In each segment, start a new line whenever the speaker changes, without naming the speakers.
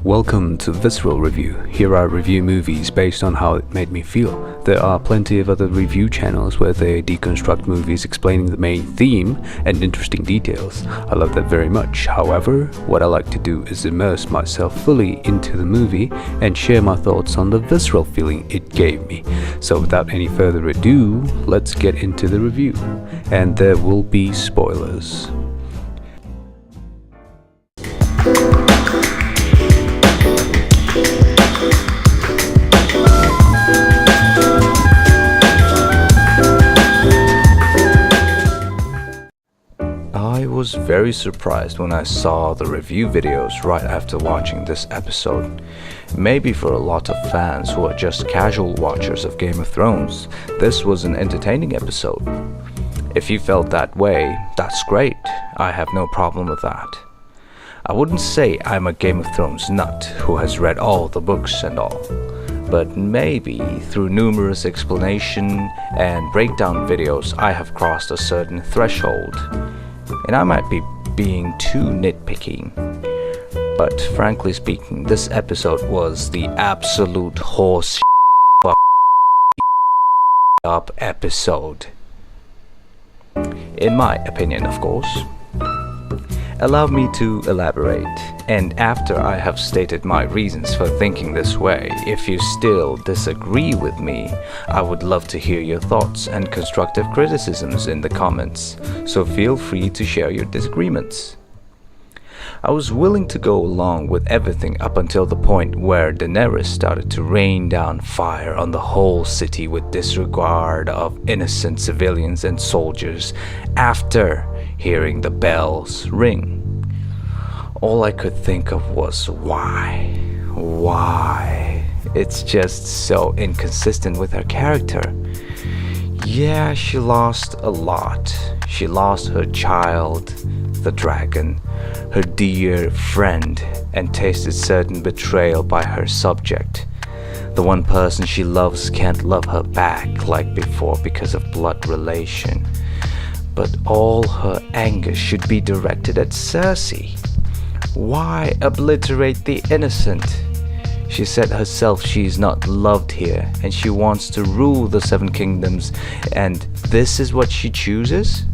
Welcome to Visceral Review. Here I review movies based on how it made me feel. There are plenty of other review channels where they deconstruct movies explaining the main theme and interesting details. I love that very much. However, what I like to do is immerse myself fully into the movie and share my thoughts on the visceral feeling it gave me. So without any further ado, let's get into the review. And there will be spoilers. I was very surprised when I saw the review videos right after watching this episode. Maybe for a lot of fans who are just casual watchers of Game of Thrones, this was an entertaining episode. If you felt that way, that's great. I have no problem with that. I wouldn't say I'm a Game of Thrones nut who has read all the books and all, but maybe through numerous explanation and breakdown videos I have crossed a certain threshold. And I might be being too nitpicky, but frankly speaking, this episode was the absolute horse up episode. In my opinion, of course. Allow me to elaborate, and after I have stated my reasons for thinking this way, if you still disagree with me, I would love to hear your thoughts and constructive criticisms in the comments, so feel free to share your disagreements. I was willing to go along with everything up until the point where Daenerys started to rain down fire on the whole city with disregard of innocent civilians and soldiers after hearing the bells ring. All I could think of was why? Why? It's just so inconsistent with her character. Yeah, she lost a lot. She lost her child, the dragon, her dear friend, and tasted certain betrayal by her subject. The one person she loves can't love her back like before because of blood relation. But all her anger should be directed at Cersei. Why obliterate the innocent? She said herself she's not loved here and she wants to rule the Seven Kingdoms, and this is what she chooses?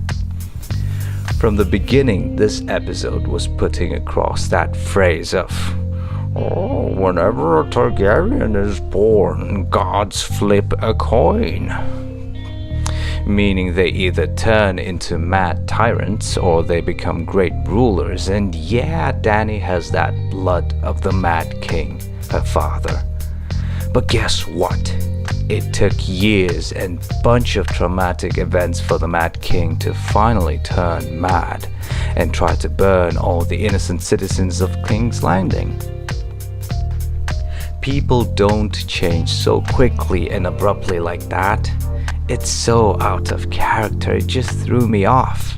From the beginning, this episode was putting across that phrase of, "Oh, whenever a Targaryen is born, gods flip a coin." Meaning they either turn into mad tyrants or they become great rulers, and yeah, Dany has that blood of the Mad King, her father. But guess what? It took years and bunch of traumatic events for the Mad King to finally turn mad and try to burn all the innocent citizens of King's Landing. People don't change so quickly and abruptly like that. It's so out of character, it just threw me off.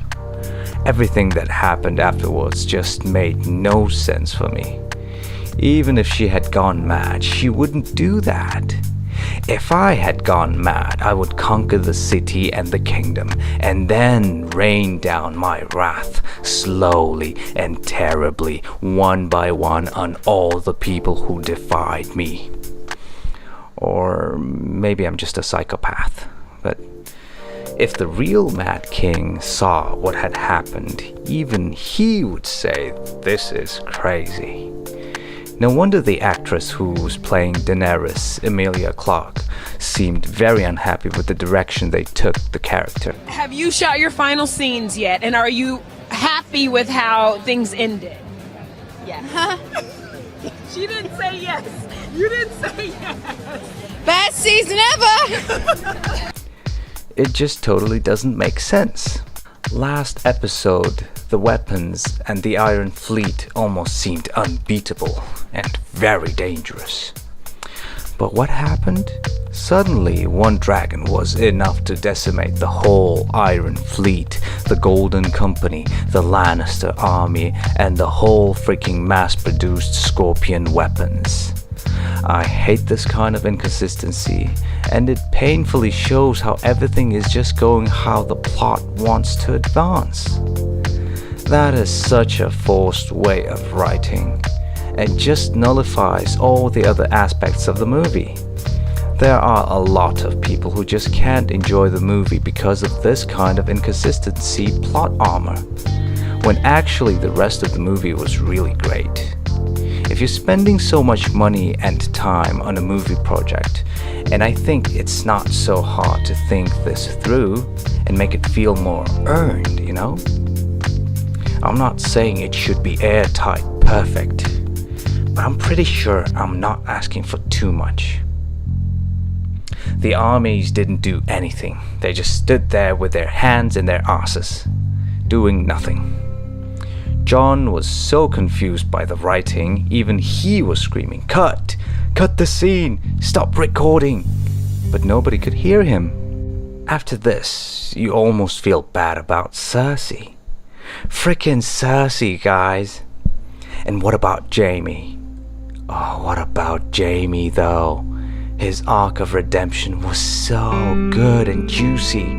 Everything that happened afterwards just made no sense for me. Even if she had gone mad, she wouldn't do that. If I had gone mad, I would conquer the city and the kingdom, and then rain down my wrath slowly and terribly, one by one, on all the people who defied me. Or maybe I'm just a psychopath. But if the real Mad King saw what had happened, even he would say, "This is crazy." No wonder the actress who was playing Daenerys, Emilia Clarke, seemed very unhappy with the direction they took the character.
Have you shot your final scenes yet, and are you happy with how things ended? Yes. She didn't say yes. You didn't say yes.
Best season ever!
It just totally doesn't make sense. Last episode, the weapons and the Iron Fleet almost seemed unbeatable and very dangerous. But what happened? Suddenly, one dragon was enough to decimate the whole Iron Fleet, the Golden Company, the Lannister army, and the whole freaking mass-produced Scorpion weapons. I hate this kind of inconsistency, and it painfully shows how everything is just going how the plot wants to advance. That is such a forced way of writing, and just nullifies all the other aspects of the movie. There are a lot of people who just can't enjoy the movie because of this kind of inconsistency plot armor, when actually the rest of the movie was really great. If you're spending so much money and time on a movie project, and I think it's not so hard to think this through and make it feel more earned, you know? I'm not saying it should be airtight perfect, but I'm pretty sure I'm not asking for too much. The armies didn't do anything. They just stood there with their hands in their asses, doing nothing. John was so confused by the writing, even he was screaming, "Cut! Cut the scene! Stop recording!" But nobody could hear him. After this, you almost feel bad about Cersei. Frickin' Cersei, guys. And what about Jaime? Oh, what about Jaime, though? His arc of redemption was so good and juicy.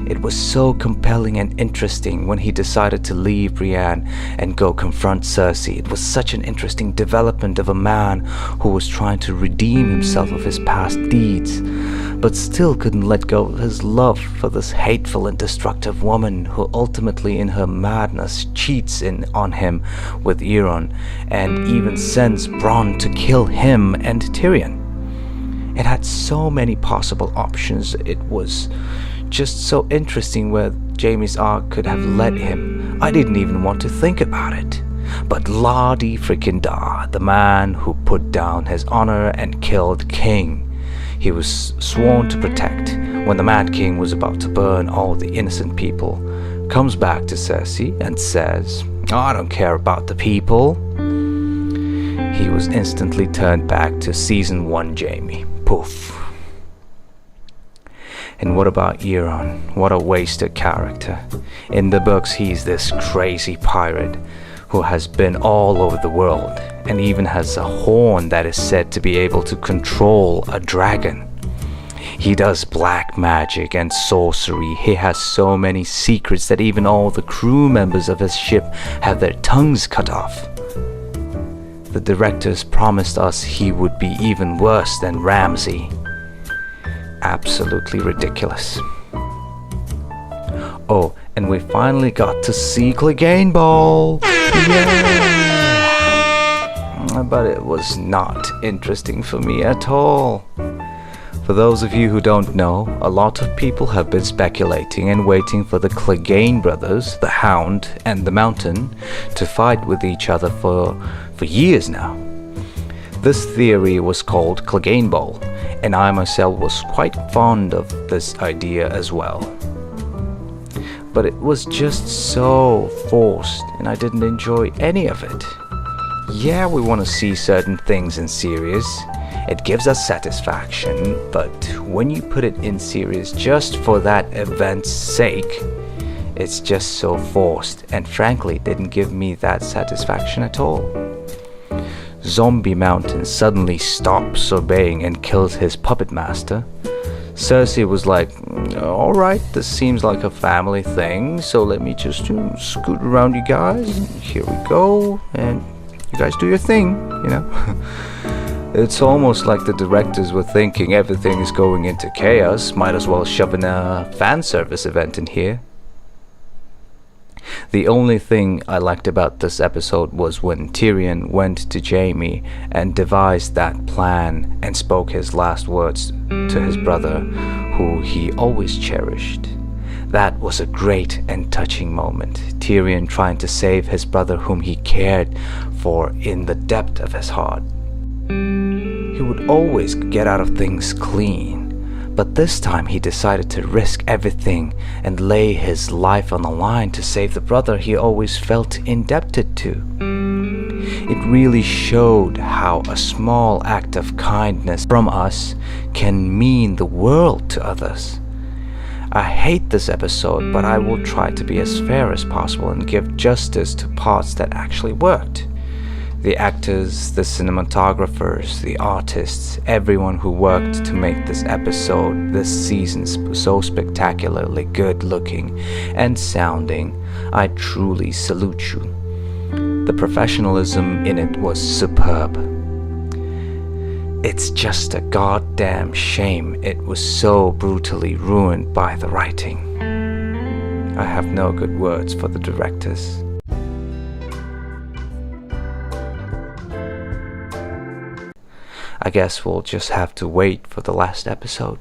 It was so compelling and interesting when he decided to leave Brienne and go confront Cersei. It was such an interesting development of a man who was trying to redeem himself of his past deeds, but still couldn't let go of his love for this hateful and destructive woman who ultimately in her madness cheats on him with Euron and even sends Bronn to kill him and Tyrion. It had so many possible options. It was just so interesting where Jaime's arc could have led him. I didn't even want to think about it. But la-di frickin' da, the man who put down his honor and killed King he was sworn to protect when the Mad King was about to burn all the innocent people, comes back to Cersei and says, "I don't care about the people." He was instantly turned back to season 1 Jaime. Poof. And what about Euron? What a wasted character. In the books, he's this crazy pirate who has been all over the world and even has a horn that is said to be able to control a dragon. He does black magic and sorcery. He has so many secrets that even all the crew members of his ship have their tongues cut off. The directors promised us he would be even worse than Ramsay. Absolutely ridiculous. Oh, and we finally got to see Clegane Ball! Yay! But it was not interesting for me at all. For those of you who don't know, a lot of people have been speculating and waiting for the Clegane brothers, the Hound and the Mountain, to fight with each other for years now. This theory was called Clegane Bowl, and I myself was quite fond of this idea as well. But it was just so forced, and I didn't enjoy any of it. Yeah, we want to see certain things in series. It gives us satisfaction, but when you put it in series just for that event's sake, it's just so forced, and frankly didn't give me that satisfaction at all. Zombie Mountain suddenly stops obeying and kills his puppet master. Cersei was like, "Alright, this seems like a family thing, so let me just scoot around you guys. Here we go, and you guys do your thing, you know." It's almost like the directors were thinking everything is going into chaos, might as well shove in a fan service event in here. The only thing I liked about this episode was when Tyrion went to Jaime and devised that plan and spoke his last words to his brother, who he always cherished. That was a great and touching moment. Tyrion trying to save his brother whom he cared for in the depth of his heart. He would always get out of things clean. But this time he decided to risk everything and lay his life on the line to save the brother he always felt indebted to. It really showed how a small act of kindness from us can mean the world to others. I hate this episode, but I will try to be as fair as possible and give justice to parts that actually worked. The actors, the cinematographers, the artists, everyone who worked to make this episode, this season so spectacularly good looking and sounding, I truly salute you. The professionalism in it was superb. It's just a goddamn shame it was so brutally ruined by the writing. I have no good words for the directors. I guess we'll just have to wait for the last episode.